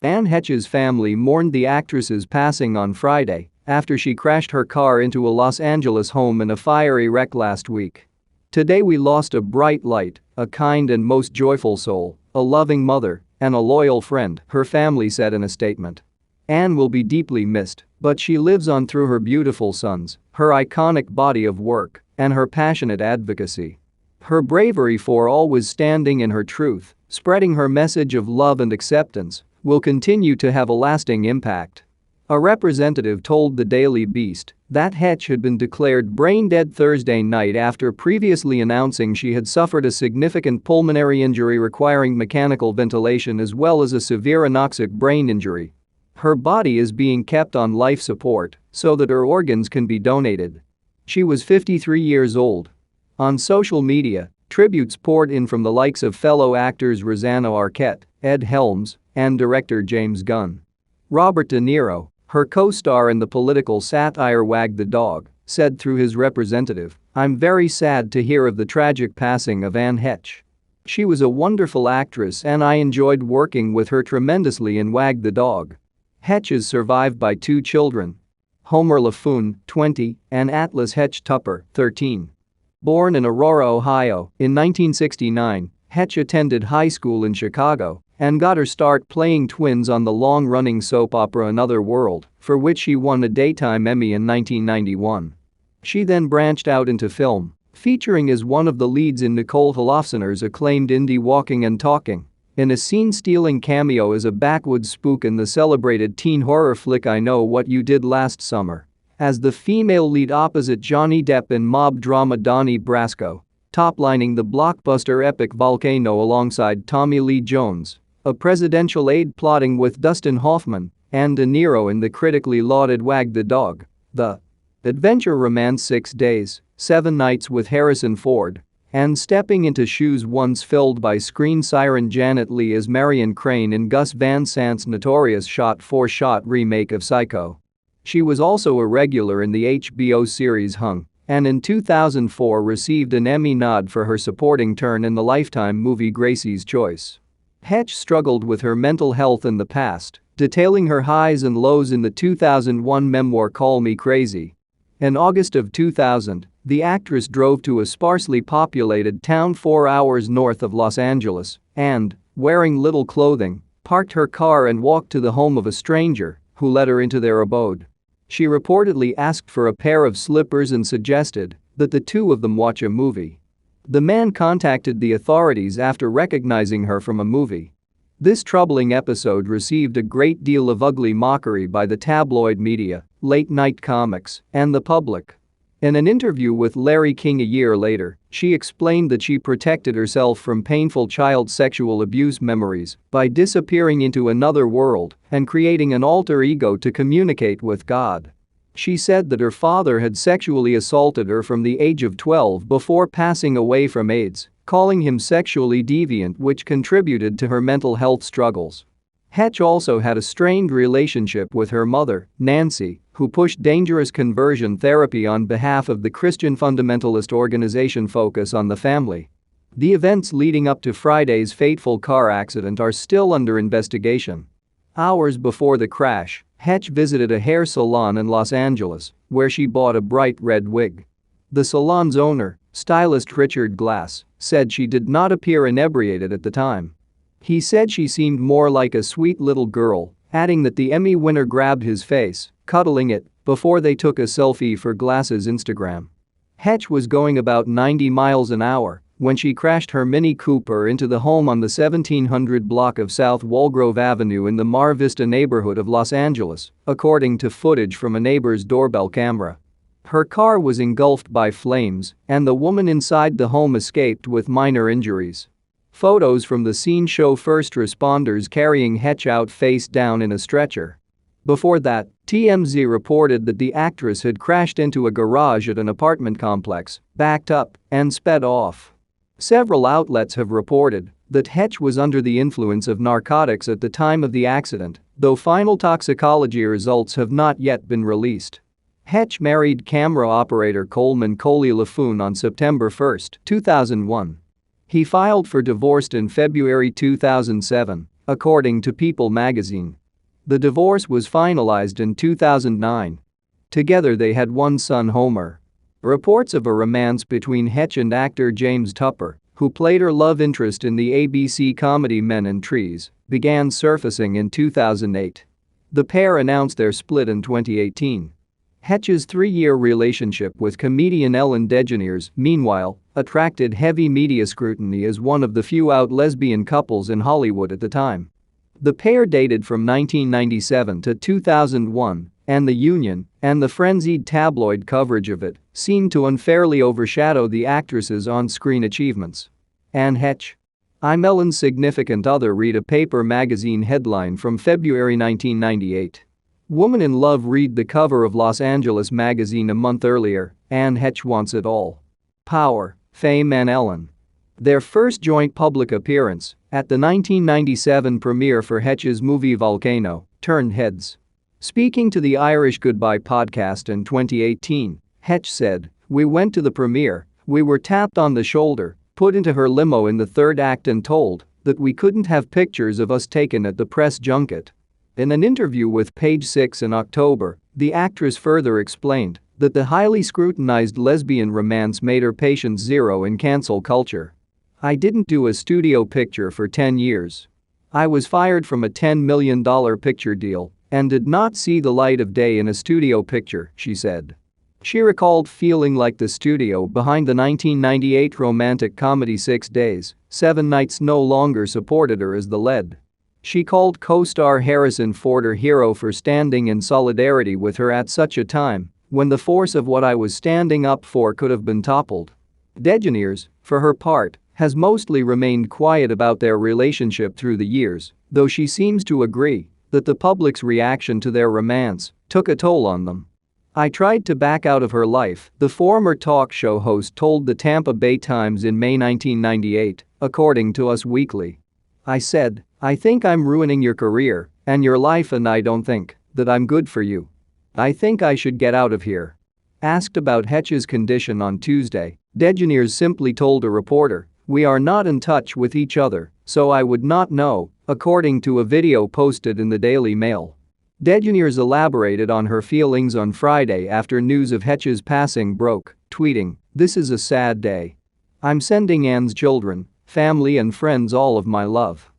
Anne Heche's family mourned the actress's passing on Friday after she crashed her car into a Los Angeles home in a fiery wreck last week. "Today we lost a bright light, a kind and most joyful soul, a loving mother, and a loyal friend," her family said in a statement. "Anne will be deeply missed, but she lives on through her beautiful sons, her iconic body of work, and her passionate advocacy. Her bravery for always standing in her truth, spreading her message of love and acceptance, will continue to have a lasting impact." A representative told the Daily Beast that Heche had been declared brain-dead Thursday night after previously announcing she had suffered a significant pulmonary injury requiring mechanical ventilation as well as a severe anoxic brain injury. Her body is being kept on life support so that her organs can be donated. She was 53 years old. On social media, tributes poured in from the likes of fellow actors Rosanna Arquette, Ed Helms, and director James Gunn. Robert De Niro, her co-star in the political satire Wag the Dog, said through his representative, "I'm very sad to hear of the tragic passing of Anne Heche. She was a wonderful actress and I enjoyed working with her tremendously in Wag the Dog." Heche is survived by two children. Homer LaFoon, 20, and Atlas Heche Tupper, 13. Born in Aurora, Ohio, in 1969, Heche attended high school in Chicago and got her start playing twins on the long-running soap opera Another World, for which she won a Daytime Emmy in 1991. She then branched out into film, featuring as one of the leads in Nicole Holofcener's acclaimed indie Walking and Talking, in a scene-stealing cameo as a backwoods spook in the celebrated teen horror flick I Know What You Did Last Summer, as the female lead opposite Johnny Depp in mob drama Donnie Brasco, toplining the blockbuster epic Volcano alongside Tommy Lee Jones, a presidential aide plotting with Dustin Hoffman, and De Niro in the critically lauded Wag the Dog. The adventure romance 6 Days, 7 Nights with Harrison Ford, and stepping into shoes once filled by screen siren Janet Leigh as Marion Crane in Gus Van Sant's notorious shot-for-shot remake of Psycho. She was also a regular in the HBO series Hung, and in 2004 received an Emmy nod for her supporting turn in the Lifetime movie Gracie's Choice. Heche struggled with her mental health in the past, detailing her highs and lows in the 2001 memoir Call Me Crazy. In August of 2000, the actress drove to a sparsely populated town 4 hours north of Los Angeles and, wearing little clothing, parked her car and walked to the home of a stranger who let her into their abode. She reportedly asked for a pair of slippers and suggested that the two of them watch a movie. The man contacted the authorities after recognizing her from a movie. This troubling episode received a great deal of ugly mockery by the tabloid media, late-night comics, and the public. In an interview with Larry King a year later, she explained that she protected herself from painful child sexual abuse memories by disappearing into another world and creating an alter ego to communicate with God. She said that her father had sexually assaulted her from the age of 12 before passing away from AIDS, calling him sexually deviant, which contributed to her mental health struggles. Heche also had a strained relationship with her mother, Nancy, who pushed dangerous conversion therapy on behalf of the Christian fundamentalist organization Focus on the Family. The events leading up to Friday's fateful car accident are still under investigation. Hours before the crash, Heche visited a hair salon in Los Angeles, where she bought a bright red wig. The salon's owner, stylist Richard Glass, said she did not appear inebriated at the time. He said she seemed more like a sweet little girl, adding that the Emmy winner grabbed his face, cuddling it, before they took a selfie for Glass's Instagram. Heche was going about 90 miles an hour when she crashed her Mini Cooper into the home on the 1700 block of South Walgrove Avenue in the Mar Vista neighborhood of Los Angeles, according to footage from a neighbor's doorbell camera. Her car was engulfed by flames, and the woman inside the home escaped with minor injuries. Photos from the scene show first responders carrying Heche out face down in a stretcher. Before that, TMZ reported that the actress had crashed into a garage at an apartment complex, backed up, and sped off. Several outlets have reported that Heche was under the influence of narcotics at the time of the accident, though final toxicology results have not yet been released. Heche married camera operator Coleman Coley LaFoon on September 1, 2001. He filed for divorce in February 2007 according to People magazine. The divorce was finalized in 2009. Together they had one son, Homer. Reports of a romance between Heche and actor James Tupper, who played her love interest in the ABC comedy Men and Trees, began surfacing in 2008. The pair announced their split in 2018. Heche's 3-year relationship with comedian Ellen DeGeneres, meanwhile, attracted heavy media scrutiny as one of the few out lesbian couples in Hollywood at the time. The pair dated from 1997 to 2001, and the union, and the frenzied tabloid coverage of it, seemed to unfairly overshadow the actress's on-screen achievements. Anne Heche. "I'm Ellen's significant other," read a Paper magazine headline from February 1998. Woman in love, read the cover of Los Angeles magazine a month earlier. Anne Heche wants it all. Power, fame and Ellen. Their first joint public appearance, at the 1997 premiere for Heche's movie Volcano, turned heads. Speaking to the Irish Goodbye podcast in 2018, Heche said, "We went to the premiere, we were tapped on the shoulder, put into her limo in the third act and told that we couldn't have pictures of us taken at the press junket." In an interview with Page Six in October, the actress further explained that the highly scrutinized lesbian romance made her patient zero in cancel culture. "I didn't do a studio picture for 10 years. I was fired from a $10 million picture deal and did not see the light of day in a studio picture," she said. She recalled feeling like the studio behind the 1998 romantic comedy 6 Days, 7 Nights no longer supported her as the lead. She called co-star Harrison Ford her hero for standing in solidarity with her at such a time when the force of what I was standing up for could have been toppled. DeGeneres, for her part, has mostly remained quiet about their relationship through the years, though she seems to agree that the public's reaction to their romance took a toll on them. "I tried to back out of her life," the former talk show host told the Tampa Bay Times in May 1998, according to Us Weekly. "I said, I think I'm ruining your career and your life, and I don't think that I'm good for you. I think I should get out of here." Asked about Heche's condition on Tuesday, DeGeneres simply told a reporter, "We are not in touch with each other, so I would not know," according to a video posted in the Daily Mail. DeGeneres elaborated on her feelings on Friday after news of Heche's passing broke, tweeting, "This is a sad day. I'm sending Anne's children, family and friends all of my love.